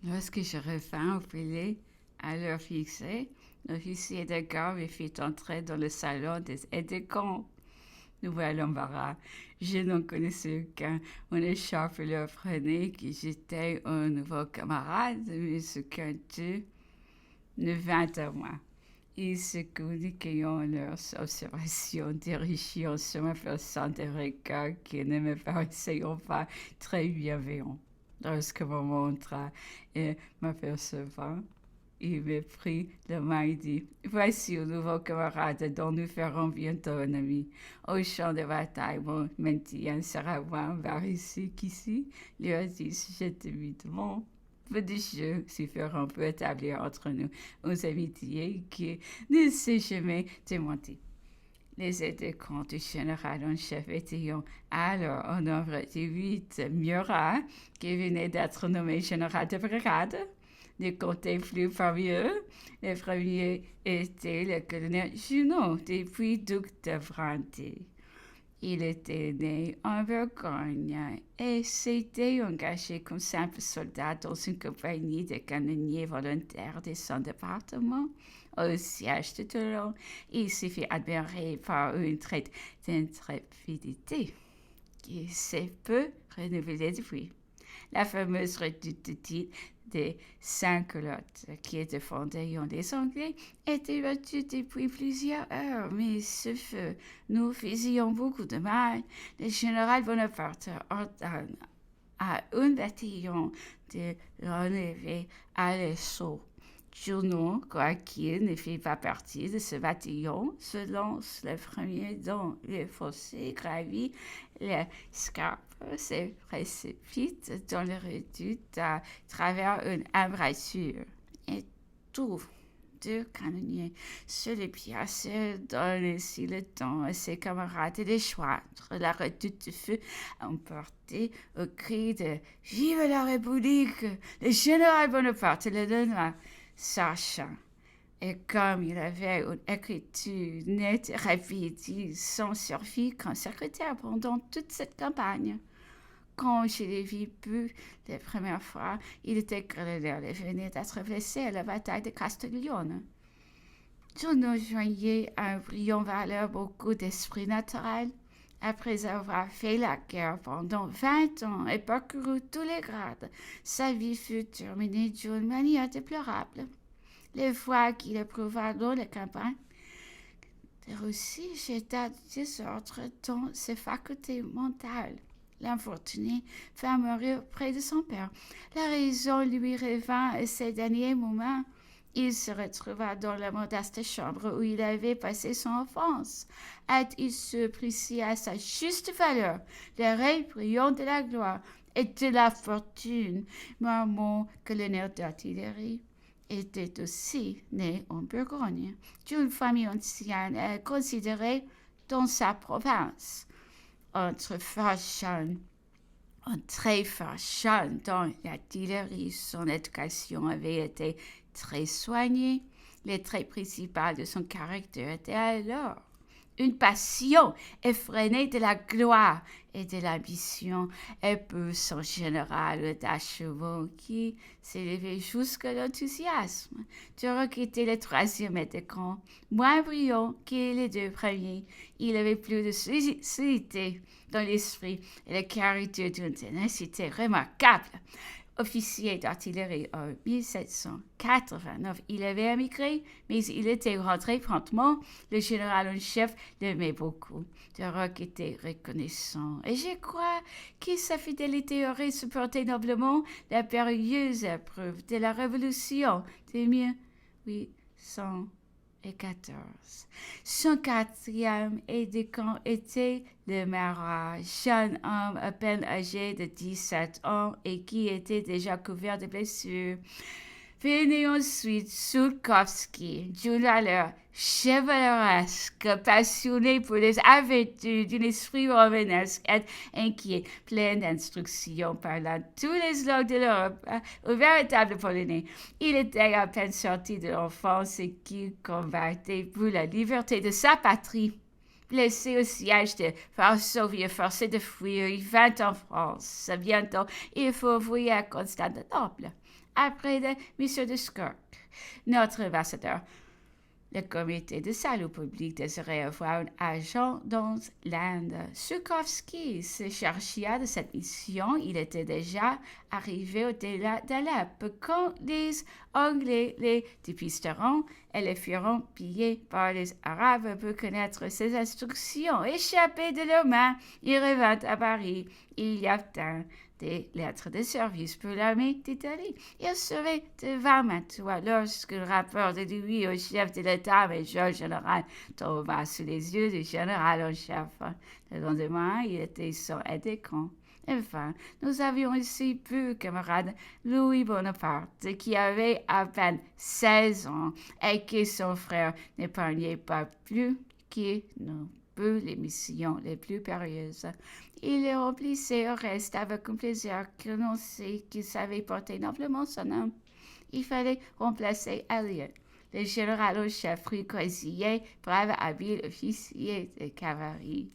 Lorsque je revins au filet à l'heure fixée, l'officier de garde me fit entrer dans le salon des aides-de-camp. Nouvel embarras. Je n'en connaissais aucun. Mon écharpe leur apprenait que j'étais un nouveau camarade, mais ce qu'un Dieu ne vint à moi. Ils se communiquaient leurs observations, dirigeant sur ma personne des regards qui ne me paraissaient pas très bienveillants. Lorsque mon montra et m'apercevant, il me prit la main et dit: Voici un nouveau camarade dont nous ferons bientôt un ami. Au champ de bataille, mon maintien sera moins ici qu'ici, lui a-t-il jeté timidement. Peu de jeux suffiront pour établir entre nous une amitié qui ne s'est jamais démentée. Les aides-de-camp du général en chef étaient alors au nombre de 8 Murat, qui venait d'être nommé général de brigade. Ne comptait plus parmi eux. Le premier était le colonel Junot, depuis duc de Vendée. Il était né en Bourgogne et s'était engagé comme simple soldat dans une compagnie de canonniers volontaires de son département au siège de Toulon. Il s'est fait admirer par une traite d'intrépidité qui s'est peu renouvelée depuis. La fameuse redoute des Saint-Culottes qui était fondée en des Anglais était battue depuis plusieurs heures, mais ce feu nous faisions beaucoup de mal. Le général Bonaparte ordonne à un bataillon de relever à l'assaut. Junot, quoiqu'il ne fit pas partie de ce bataillon, se lance le premier dans le fossé gravi l'escarpe, se précipite dans le redoute à travers une embrasure et trouve deux canonniers sur les pièces, donne ainsi le temps à ses camarades de joindre la redoute fut emportée au cri de Vive la République! Le général Bonaparte le donna, sachant. Et comme il avait une écriture nette et rapide, il s'en servit comme secrétaire pendant toute cette campagne. Quand je l'ai vu la première fois, il était colonel et venait d'être blessé à la bataille de Castiglione. Junot joignait à un brillant valeur beaucoup d'esprit naturel. Après avoir fait la guerre pendant 20 ans et parcouru tous les grades, sa vie fut terminée d'une manière déplorable. Les fois qu'il éprouva dans la campagne, de Russie jeta du désordre dans ses facultés mentales. L'infortuné vint mourir près de son père. La raison lui revint à ces derniers moments. Il se retrouva dans la modeste chambre où il avait passé son enfance. Il surprit à sa juste valeur le ray brillant de la gloire et de la fortune. Mon colonel d'artillerie était aussi né en Bourgogne, d'une famille ancienne et considérée dans sa province. Entre jeune, un très fort jeune dans l'artillerie, son éducation avait été très soignée. Les traits principaux de son caractère étaient alors une passion effrénée de la gloire et de l'ambition, et pour son général d'achevement qui s'élevait jusqu'à l'enthousiasme. Turok était le troisième aide-de-camp, moins brillant que les deux premiers. Il avait plus de solidité dans l'esprit et le caractère d'une ténacité remarquable. Officier d'artillerie en 1789, il avait émigré, mais il était rentré promptement. Le général en chef l'aimait beaucoup. Turok était reconnaissant, et je crois que sa fidélité aurait supporté noblement la périlleuse épreuve de la Révolution de 1814. Son quatrième aide-de-camp était le Marat, jeune homme à peine âgé de 17 ans et qui était déjà couvert de blessures. Venait ensuite Sulkowski, d'une valeur chevaleresque, passionné pour les avertus d'un esprit romanesque et inquiet, plein d'instructions, parlant tous les langues de l'Europe, un véritable Polonais. Il était à peine sorti de l'enfance et qu'il combattait pour la liberté de sa patrie. blessé au siège de Varsovie, forcé de fuir, il vint en France. Bientôt, il faut envoyer à Constantinople, après la mission de Skirk, notre ambassadeur. Le comité de salut public désirait avoir un agent dans l'Inde. Sukovski se chargea de cette mission. Il était déjà arrivé au-delà d'Alep quand les Anglais les dépisteront et les feront piller par les Arabes pour connaître ses instructions. Échappé de leurs mains, il revint à Paris. Il y obtint des lettres de service pour l'armée d'Italie. Il serait devant Mantoue lorsque le rapport de lui au chef de l'état-major général tomba sous les yeux du général en chef. Le lendemain, il était sans aide-de-camp. Enfin, nous avions aussi pu camarade Louis Bonaparte, qui avait à peine 16 ans et que son frère n'épargnait pas plus que nous peu les missions les plus périlleuses. Il les remplissait au reste avec un plaisir que l'on sait qu'il savait porter noblement son nom. Il fallait remplacer Elliot, le général au chef rucoisier, brave habile officier de cavalerie.